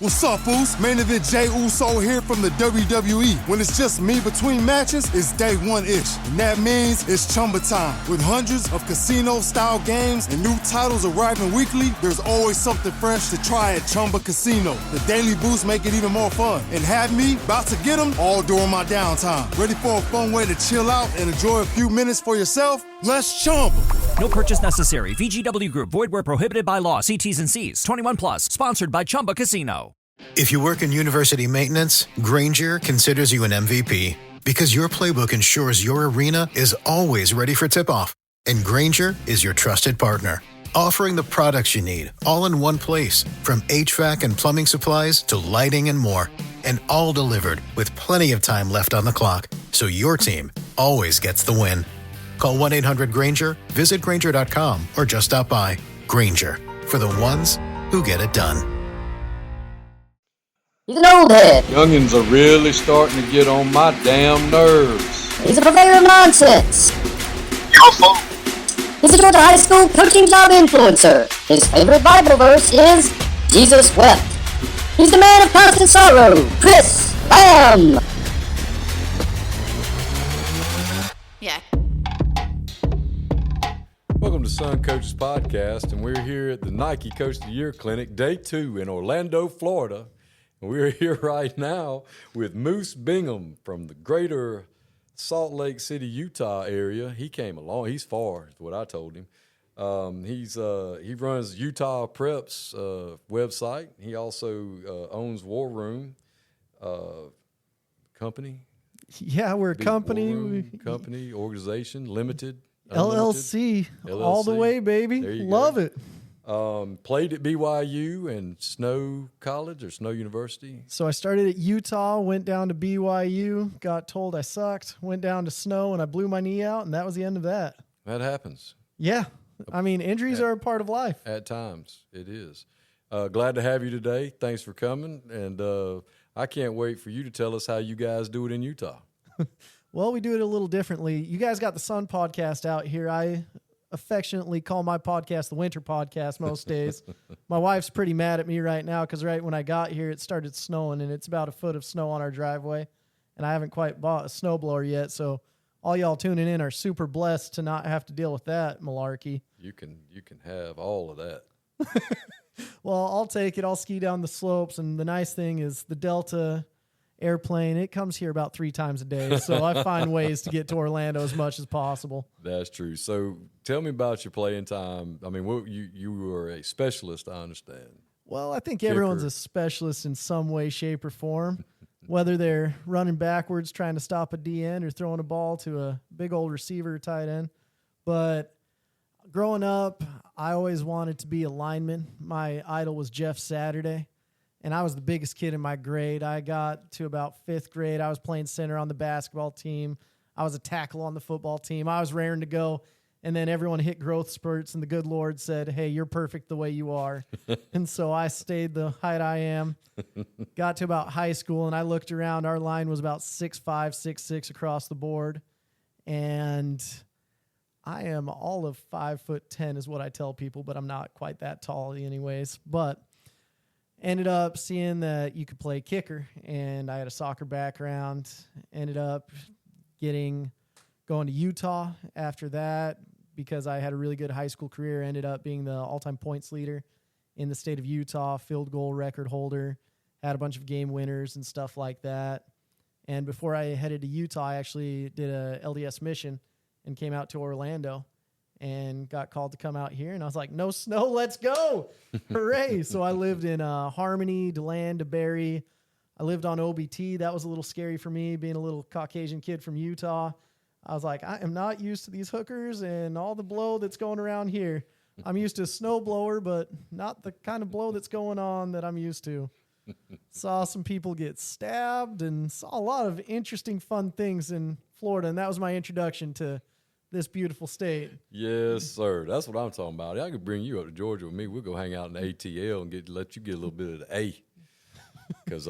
What's up, Foos? Main event Jay Uso here from the WWE. When it's just me between matches, it's day one-ish. And that means it's Chumba time. With hundreds of casino-style games and new titles arriving weekly, there's always something fresh to try at Chumba Casino. The daily boosts make it even more fun. And have me about to get them all during my downtime. Ready for a fun way to chill out and enjoy a few minutes for yourself? Let's Chumba. No purchase necessary. VGW Group. Void where prohibited by law. See T's and C's. 21 plus. Sponsored by Chumba Casino. If you work in university maintenance, Granger considers you an MVP because your playbook ensures your arena is always ready for tip-off. And Granger is your trusted partner, offering the products you need all in one place, from HVAC and plumbing supplies to lighting and more. And all delivered with plenty of time left on the clock, so your team always gets the win. Call 1-800-GRANGER, visit Granger.com, or just stop by. Granger, for the ones who get it done. He's an old head. Youngins are really starting to get on my damn nerves. He's a purveyor of nonsense. He's a Georgia high school coaching job influencer. His favorite Bible verse is, Jesus wept. He's the man of constant sorrow, Chris Lamb. Yeah. Welcome to Sun Coaches Podcast, and we're here at the Nike Coach of the Year Clinic, Day 2 in Orlando, Florida. We're here right now with Moose Bingham from the greater Salt Lake City, Utah area. He came along. He's far, is what I told him. He runs Utah Preps website. He also owns War Room company. Yeah, we're a company. Company, organization, limited. LLC, all the way, baby. Love it. Played at BYU and Snow College or Snow University. So I started at Utah, went down to BYU, got told I sucked, went down to Snow, and I blew my knee out, and that was the end of that. That happens. Yeah. I mean, injuries are a part of life. At times, it is. Glad to have you today. Thanks for coming, and I can't wait for you to tell us how you guys do it in Utah. Well, we do it a little differently. You guys got the Sun podcast out here. I affectionately call my podcast the Winter Podcast most days. My wife's pretty mad at me right now because right when I got here, it started snowing, and it's about a foot of snow on our driveway, and I haven't quite bought a snowblower yet, so all y'all tuning in are super blessed to not have to deal with that malarkey. You can have all of that. Well, I'll take it. I'll ski down the slopes, and the nice thing is the Delta airplane, it comes here about 3 times a day, so I find ways to get to Orlando as much as possible. That's true. So tell me about your playing time. I mean, you were a specialist, I understand. Well, I think everyone's a specialist in some way, shape, or form, whether they're running backwards trying to stop a DN or throwing a ball to a big old receiver or tight end. But growing up, I always wanted to be a lineman. My idol was Jeff Saturday. And I was the biggest kid in my grade. I got to about 5th grade. I was playing center on the basketball team. I was a tackle on the football team. I was raring to go. And then everyone hit growth spurts, and the good Lord said, hey, you're perfect the way you are. And so I stayed the height I am. Got to about high school, and I looked around. Our line was about 6'5", 6'6" across the board. And I am all of 5'10" is what I tell people, but I'm not quite that tall anyways. But ended up seeing that you could play kicker, and I had a soccer background. Ended up going to Utah after that because I had a really good high school career. Ended up being the all-time points leader in the state of Utah, field goal record holder, had a bunch of game winners and stuff like that. And before I headed to Utah, I actually did a LDS mission and came out to Orlando and got called to come out here. And I was like, no snow, let's go. Hooray. So I lived in Harmony, DeLand, DeBerry. I lived on OBT. That was a little scary for me, being a little Caucasian kid from Utah. I was like, I am not used to these hookers and all the blow that's going around here. I'm used to a snow blower, but not the kind of blow that's going on that I'm used to. Saw some people get stabbed and saw a lot of interesting, fun things in Florida. And that was my introduction to this beautiful state. Yes, sir. That's what I'm talking about. I could bring you up to Georgia with me. We'll go hang out in ATL and let you get a little bit of the A, because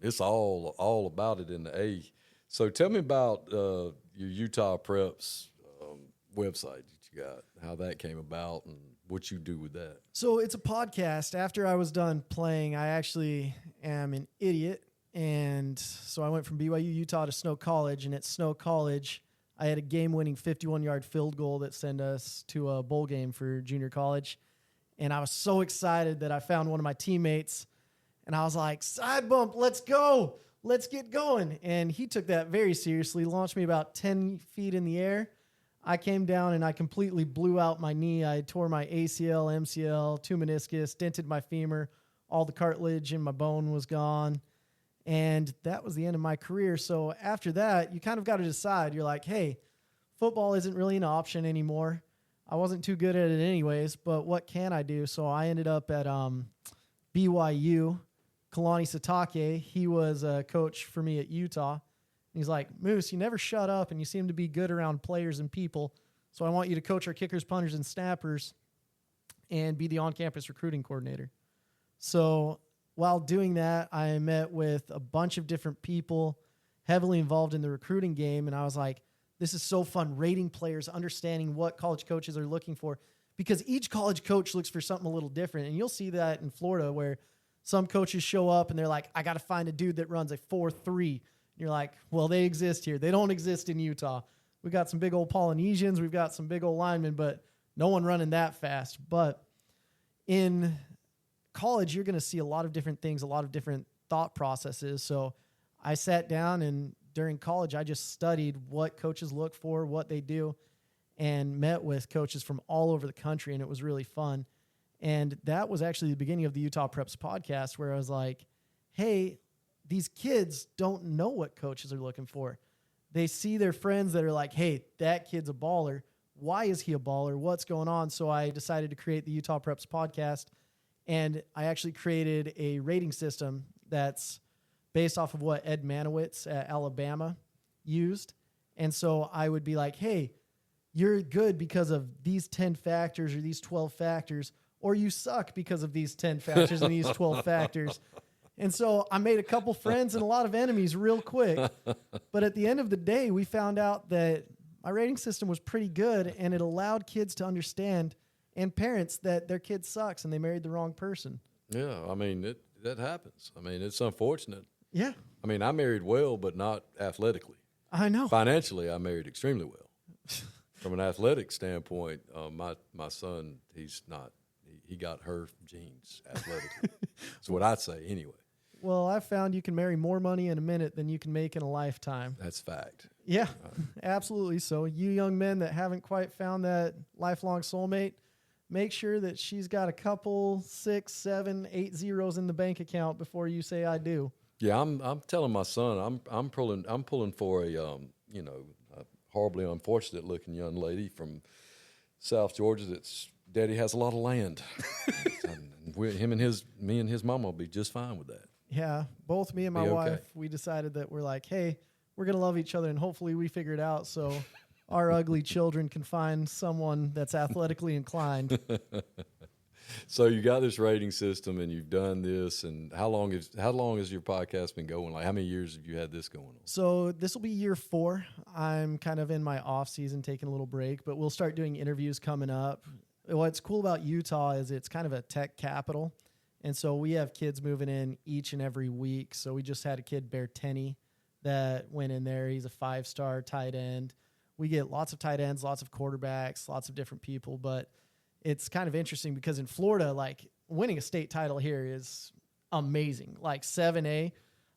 it's all about it in the A. So tell me about your Utah Preps website that you got, how that came about, and what you do with that. So it's a podcast. After I was done playing, I actually am an idiot. And so I went from BYU, Utah to Snow College. And at Snow College, I had a game-winning 51-yard field goal that sent us to a bowl game for junior college. And I was so excited that I found one of my teammates. And I was like, side bump, let's go. Let's get going. And he took that very seriously, launched me about 10 feet in the air. I came down and I completely blew out my knee. I tore my ACL, MCL, 2 meniscus, dented my femur. All the cartilage in my bone was gone. And that was the end of my career. So after that, you kind of got to decide. You're like, hey, football isn't really an option anymore. I wasn't too good at it anyways, but what can I do? So I ended up at BYU. Kalani Sitake, he was a coach for me at Utah. He's like, Moose, you never shut up, and you seem to be good around players and people. So I want you to coach our kickers, punters, and snappers and be the on-campus recruiting coordinator. So while doing that, I met with a bunch of different people heavily involved in the recruiting game, and I was like, this is so fun, rating players, understanding what college coaches are looking for, because each college coach looks for something a little different, and you'll see that in Florida where some coaches show up and they're like, I got to find a dude that runs a 4.3. You're like, well, they exist here. They don't exist in Utah. We got some big old Polynesians. We've got some big old linemen, but no one running that fast. But in college, you're going to see a lot of different things, a lot of different thought processes. So I sat down, and during college, I just studied what coaches look for, what they do, and met with coaches from all over the country, and it was really fun. And that was actually the beginning of the Utah Preps podcast, where I was like, hey, these kids don't know what coaches are looking for. They see their friends that are like, hey, that kid's a baller. Why is he a baller? What's going on? So I decided to create the Utah Preps podcast, and I actually created a rating system that's based off of what Ed Manowitz at Alabama used. And so I would be like, hey, you're good because of these 10 factors or these 12 factors, or you suck because of these 10 factors and these 12 factors. And so I made a couple friends and a lot of enemies real quick. But at the end of the day, we found out that my rating system was pretty good, and it allowed kids to understand, and parents, that their kid sucks and they married the wrong person. Yeah, I mean, that happens. I mean, it's unfortunate. Yeah. I mean, I married well, but not athletically. I know. Financially, I married extremely well. From an athletic standpoint, my son, he got her genes athletically. That's what I'd say anyway. Well, I found you can marry more money in a minute than you can make in a lifetime. That's fact. Yeah, absolutely. So you young men that haven't quite found that lifelong soulmate, make sure that she's got a couple 6, 7, 8 zeros in the bank account before you say I do. Yeah, I'm telling my son I'm pulling for a horribly unfortunate looking young lady from South Georgia that's daddy has a lot of land. And me and his mama will be just fine with that. Yeah, both me and my Be okay. wife, we decided that we're like, hey, we're going to love each other, and hopefully we figure it out so our ugly children can find someone that's athletically inclined. So you got this rating system, and you've done this, and how long has your podcast been going? Like, how many years have you had this going on? So this will be year 4. I'm kind of in my off season, taking a little break, but we'll start doing interviews coming up. What's cool about Utah is it's kind of a tech capital. And so we have kids moving in each and every week. So we just had a kid, Bear Tenney, that went in there. He's a 5-star tight end. We get lots of tight ends, lots of quarterbacks, lots of different people. But it's kind of interesting because in Florida, like, winning a state title here is amazing. Like 7A,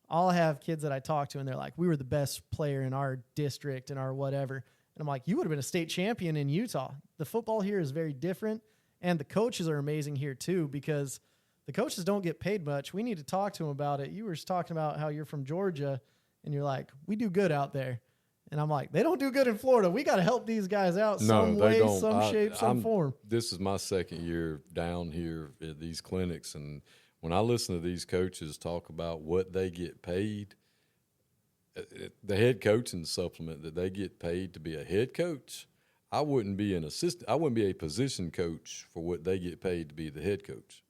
I'll have kids that I talk to, and they're like, we were the best player in our district and our whatever. And I'm like, you would have been a state champion in Utah. The football here is very different, and the coaches are amazing here too, because the coaches don't get paid much. We need to talk to them about it. You were just talking about how you're from Georgia, and you're like, we do good out there. And I'm like, they don't do good in Florida. We got to help these guys out some way, some shape, some form. This is my second year down here at these clinics, and when I listen to these coaches talk about what they get paid, the head coaching supplement that they get paid to be a head coach, I wouldn't be an assistant. I wouldn't be a position coach for what they get paid to be the head coach.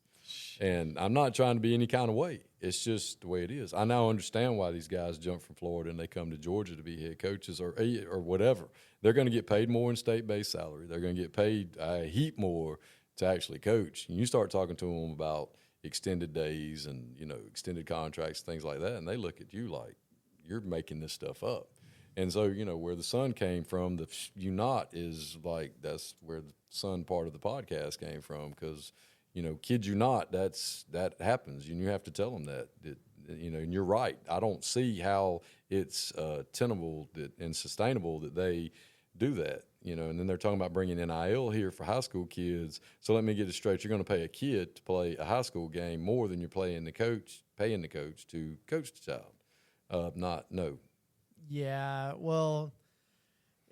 And I'm not trying to be any kind of way. It's just the way it is. I now understand why these guys jump from Florida and they come to Georgia to be head coaches or whatever. They're going to get paid more in state-based salary. They're going to get paid a heap more to actually coach. And you start talking to them about extended days and, extended contracts, things like that, and they look at you like you're making this stuff up. And so, where the son came from, the you not is like that's where the son part of the podcast came from because, kid you not, that happens. And you have to tell them that and you're right. I don't see how it's tenable and sustainable that they do that, and then they're talking about bringing NIL here for high school kids. So let me get it straight. You're going to pay a kid to play a high school game more than you're paying the coach to coach the child. No. Yeah, well,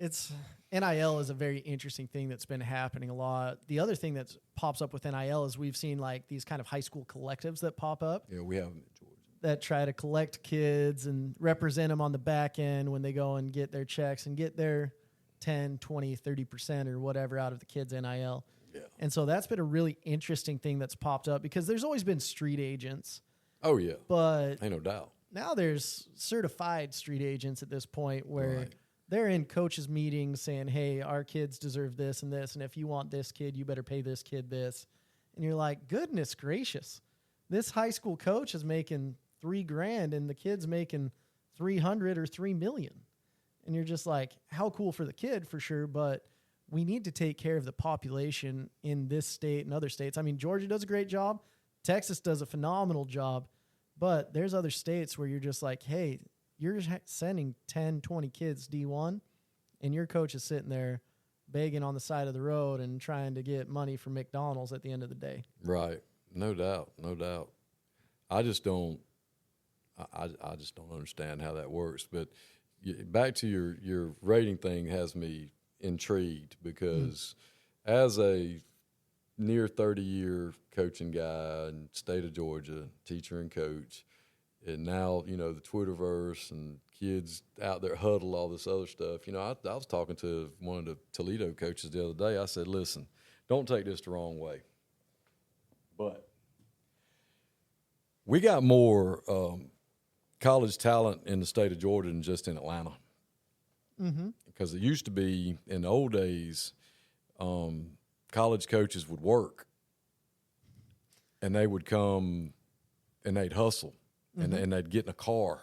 it's NIL is a very interesting thing that's been happening a lot. The other thing that pops up with NIL is we've seen like these kind of high school collectives that pop up. Yeah, we have them in Georgia. That try to collect kids and represent them on the back end when they go and get their checks and get their 10, 20, 30% or whatever out of the kids' NIL. Yeah. And so that's been a really interesting thing that's popped up because there's always been street agents. Oh, yeah. But ain't no doubt. Now there's certified street agents at this point where they're in coaches' meetings saying, hey, our kids deserve this and this, and if you want this kid, you better pay this kid this. And you're like, goodness gracious, this high school coach is making $3,000 and the kid's making 300 or 3 million. And you're just like, how cool for the kid for sure, but we need to take care of the population in this state and other states. I mean, Georgia does a great job. Texas does a phenomenal job. But there's other states where you're just like, hey, you're sending 10, 20 kids D1, and your coach is sitting there begging on the side of the road and trying to get money from McDonald's at the end of the day. Right. No doubt. No doubt. I just don't understand how that works. But back to your rating thing has me intrigued because as a near 30-year coaching guy in the state of Georgia, teacher and coach, and now, the Twitterverse and kids out there huddle, all this other stuff. I was talking to one of the Toledo coaches the other day. I said, listen, don't take this the wrong way, but we got more college talent in the state of Georgia than just in Atlanta. Mm-hmm. Because it used to be, in the old days, college coaches would work, and they would come and they'd hustle, and they'd get in a car,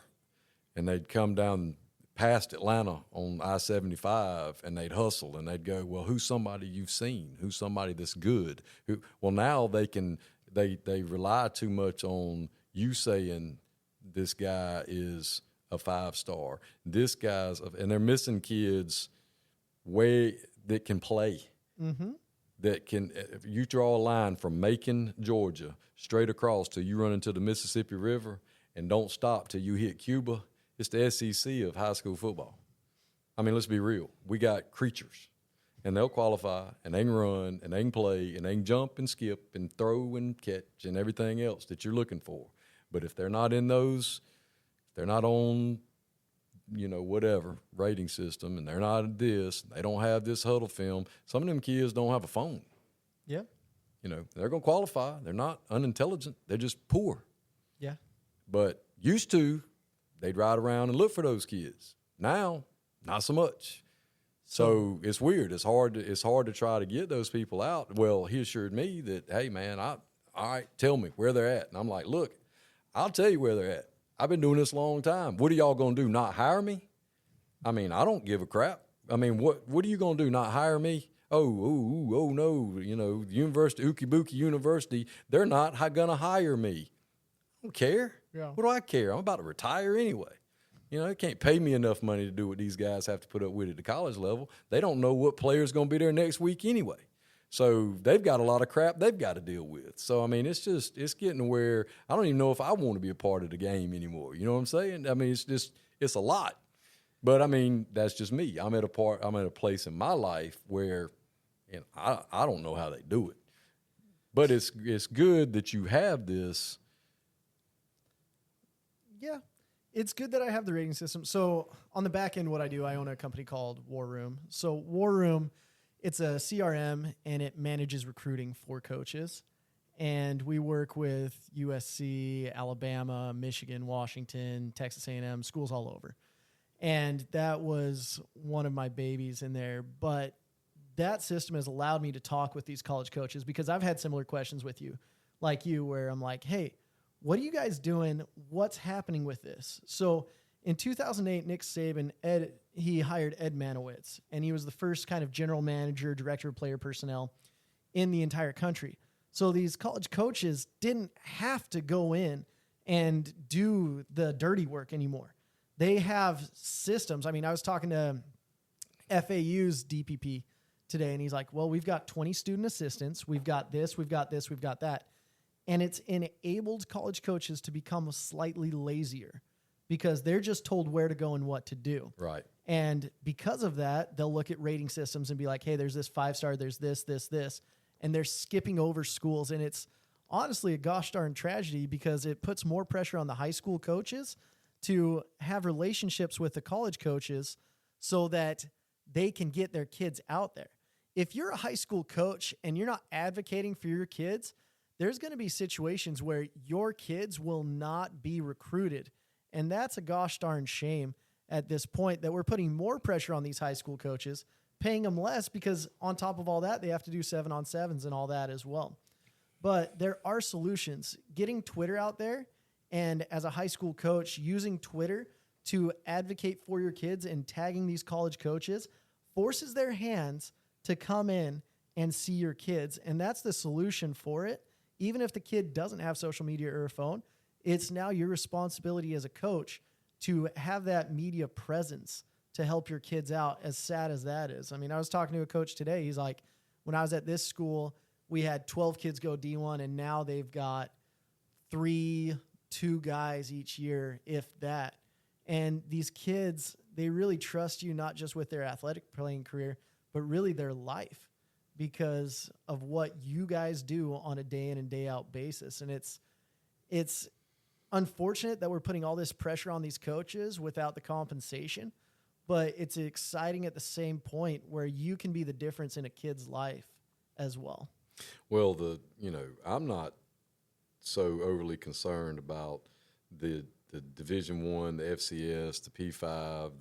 and they'd come down past Atlanta on I-75, and they'd hustle, and they'd go, well, who's somebody you've seen? Who's somebody that's good? Well, now they rely too much on you saying this guy is a 5-star. This guy's, and they're missing kids that can play. Mm-hmm. That can, if you draw a line from Macon, Georgia, straight across till you run into the Mississippi River and don't stop till you hit Cuba, it's the SEC of high school football. I mean, let's be real. We got creatures, and they'll qualify, and they can run, and they can play, and they can jump and skip and throw and catch and everything else that you're looking for. But if they're not in those, if they're not on, whatever rating system, and they're not this, they don't have this huddle film. Some of them kids don't have a phone. Yeah. They're going to qualify. They're not unintelligent. They're just poor. Yeah. But used to, they'd ride around and look for those kids. Now, not so much. So it's weird. It's hard to try to get those people out. Well, he assured me that, hey, man, all right, tell me where they're at. And I'm like, look, I'll tell you where they're at. I've been doing this a long time. What are y'all going to do, not hire me? I mean, I don't give a crap. I mean, what are you going to do, not hire me? Oh, no, University, Ookie Bookie University, they're not going to hire me. I don't care. Yeah. What do I care? I'm about to retire anyway. They can't pay me enough money to do what these guys have to put up with at the college level. They don't know what player's going to be there next week anyway. So they've got a lot of crap they've got to deal with. So, I mean, it's getting to where I don't even know if I want to be a part of the game anymore. You know what I'm saying? I mean, it's a lot. But, I mean, that's just me. I'm at a place in my life where I don't know how they do it. But it's good that you have this. Yeah. It's good that I have the rating system. So on the back end, what I do, I own a company called War Room. So War Room, it's a CRM, and it manages recruiting for coaches. And we work with USC, Alabama, Michigan, Washington, Texas A&M, schools all over. And that was one of my babies in there. But that system has allowed me to talk with these college coaches, because I've had similar questions with you, like you, where I'm like, hey, what are you guys doing? What's happening with this? So in 2008, Nick Saban, he hired Ed Manowitz, and he was the first kind of general manager, director of player personnel in the entire country. So these college coaches didn't have to go in and do the dirty work anymore. They have systems. I mean, I was talking to FAU's DPP today, and he's like, well, we've got 20 student assistants. We've got this, we've got this, we've got that. And it's enabled college coaches to become slightly lazier because they're just told where to go and what to do. Right. And because of that, they'll look at rating systems and be like, hey, there's this 5-star, there's this, and they're skipping over schools. And it's honestly a gosh darn tragedy, because it puts more pressure on the high school coaches to have relationships with the college coaches so that they can get their kids out there. If you're a high school coach and you're not advocating for your kids, there's going to be situations where your kids will not be recruited. And that's a gosh darn shame at this point, that we're putting more pressure on these high school coaches, paying them less, because on top of all that, they have to do 7-on-7s and all that as well. But there are solutions. Getting Twitter out there, and as a high school coach, using Twitter to advocate for your kids and tagging these college coaches forces their hands to come in and see your kids. And that's the solution for it. Even if the kid doesn't have social media or a phone, it's now your responsibility as a coach to have that media presence to help your kids out, as sad as that is. I mean, I was talking to a coach today. He's like, when I was at this school, we had 12 kids go D1, and now they've got 2 guys each year, if that. And these kids, they really trust you, not just with their athletic playing career, but really their life, because of what you guys do on a day in and day out basis. And it's unfortunate that we're putting all this pressure on these coaches without the compensation, but it's exciting at the same point where you can be the difference in a kid's life as well. Well, I'm not so overly concerned about the Division I, the FCS, the P5,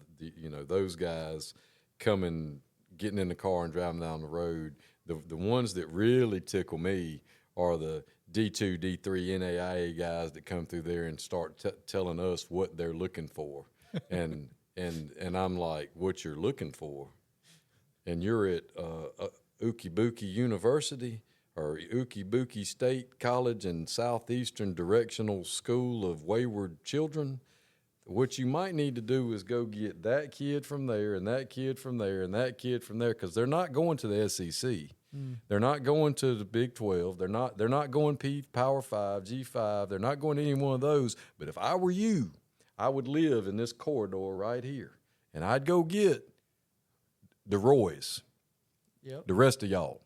those guys getting in the car and driving down the road. The ones that really tickle me are the D2, D3 NAIA guys that come through there and start telling us what they're looking for. And I'm like, what you're looking for? And you're at Ukibuki University or Ukibuki State College and Southeastern Directional School of Wayward Children. What you might need to do is go get that kid from there and that kid from there and that kid from there, because they're not going to the SEC. They're not going to the Big 12. They're not going Power 5, G5. They're not going to any one of those. But if I were you, I would live in this corridor right here, and I'd go get the Roys, the rest of y'all.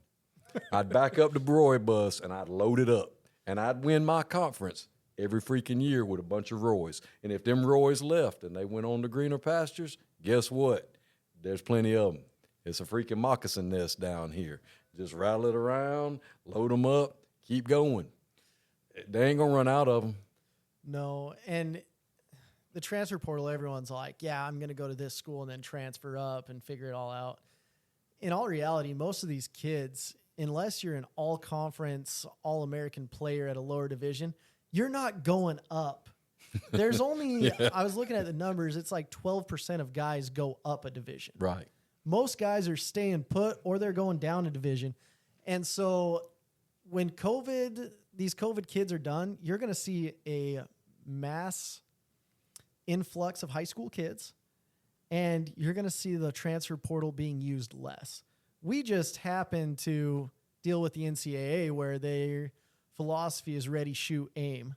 I'd back up the Roy bus, and I'd load it up, and I'd win my conference every freaking year with a bunch of Roys. And if them Roys left and they went on to greener pastures, guess what? There's plenty of them. It's a freaking moccasin nest down here. Just rattle it around, load them up, keep going. They ain't going to run out of them. No, and the transfer portal, everyone's like, yeah, I'm going to go to this school and then transfer up and figure it all out. In all reality, most of these kids, unless you're an all-conference, all-American player at a lower division, you're not going up. There's only, I was looking at the numbers, it's like 12% of guys go up a division. Right. Most guys are staying put or they're going down a division. And so when these COVID kids are done, you're going to see a mass influx of high school kids, and you're going to see the transfer portal being used less. We just happen to deal with the NCAA, where their philosophy is ready, shoot, aim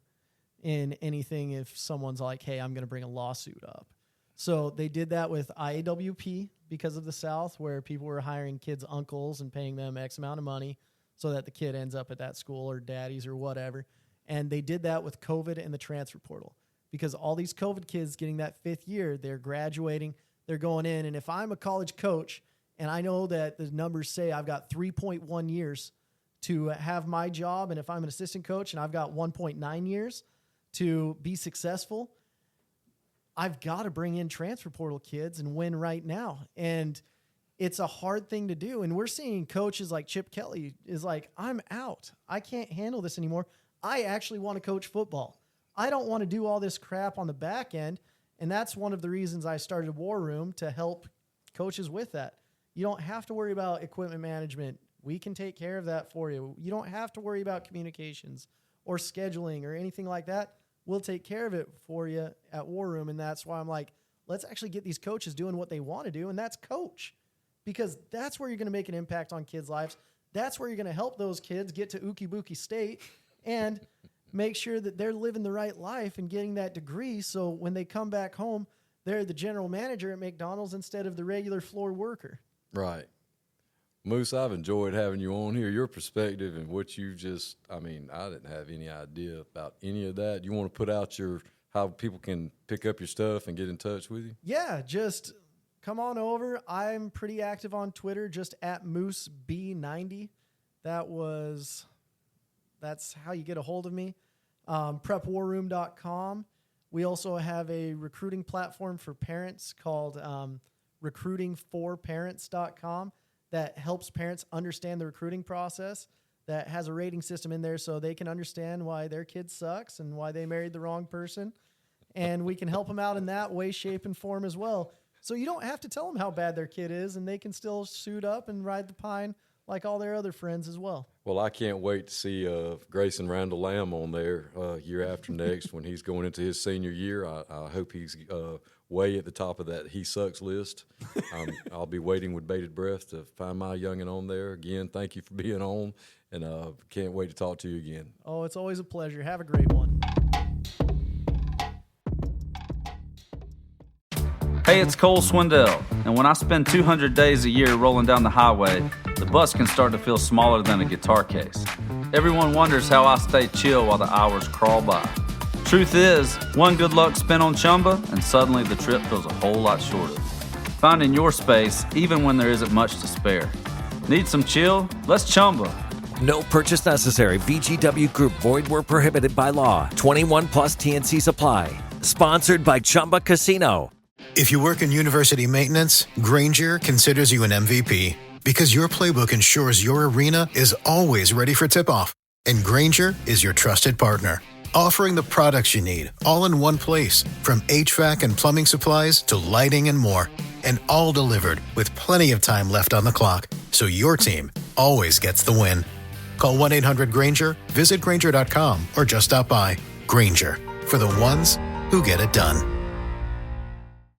in anything if someone's like, hey, I'm going to bring a lawsuit up. So they did that with IAWP because of the South, where people were hiring kids' uncles and paying them X amount of money so that the kid ends up at that school, or daddies or whatever. And they did that with COVID and the transfer portal, because all these COVID kids getting that 5th year, they're graduating, they're going in. And if I'm a college coach and I know that the numbers say I've got 3.1 years to have my job, and if I'm an assistant coach and I've got 1.9 years to be successful, I've got to bring in transfer portal kids and win right now. And it's a hard thing to do. And we're seeing coaches like Chip Kelly is like, I'm out. I can't handle this anymore. I actually want to coach football. I don't want to do all this crap on the back end. And that's one of the reasons I started War Room, to help coaches with that. You don't have to worry about equipment management. We can take care of that for you. You don't have to worry about communications or scheduling or anything like that. We'll take care of it for you at War Room. And that's why I'm like, let's actually get these coaches doing what they want to do, and that's coach. Because that's where you're going to make an impact on kids' lives. That's where you're going to help those kids get to Ookie Bookie State and make sure that they're living the right life and getting that degree, so when they come back home, they're the general manager at McDonald's instead of the regular floor worker. Right. Moose, I've enjoyed having you on here. Your perspective and what you just, I didn't have any idea about any of that. You want to put out how people can pick up your stuff and get in touch with you? Yeah, just come on over. I'm pretty active on Twitter, just at MooseB90. That's how you get a hold of me. PrepWarRoom.com. We also have a recruiting platform for parents called RecruitingForParents.com that helps parents understand the recruiting process, that has a rating system in there so they can understand why their kid sucks and why they married the wrong person. And we can help them out in that way, shape, and form as well. So you don't have to tell them how bad their kid is, and they can still suit up and ride the pine like all their other friends as well. Well, I can't wait to see Grayson Randall Lamb on there year after next when he's going into his senior year. I hope he's way at the top of that he sucks list. I'll be waiting with bated breath to find my youngin' on there. Again, thank you for being on, and can't wait to talk to you again. Oh, it's always a pleasure. Have a great one. Hey, it's Cole Swindell, and when I spend 200 days a year rolling down the highway, the bus can start to feel smaller than a guitar case. Everyone wonders how I stay chill while the hours crawl by. Truth is, one good luck spin on Chumba, and suddenly the trip feels a whole lot shorter. Finding your space, even when there isn't much to spare. Need some chill? Let's Chumba. No purchase necessary. VGW Group. Void where prohibited by law. 21 plus TNC Supply. Sponsored by Chumba Casino. If you work in university maintenance, Granger considers you an MVP because your playbook ensures your arena is always ready for tip-off. And Granger is your trusted partner, offering the products you need all in one place, from HVAC and plumbing supplies to lighting and more. And all delivered with plenty of time left on the clock, so your team always gets the win. Call 1-800-GRANGER, visit Granger.com, or just stop by. Granger, for the ones who get it done.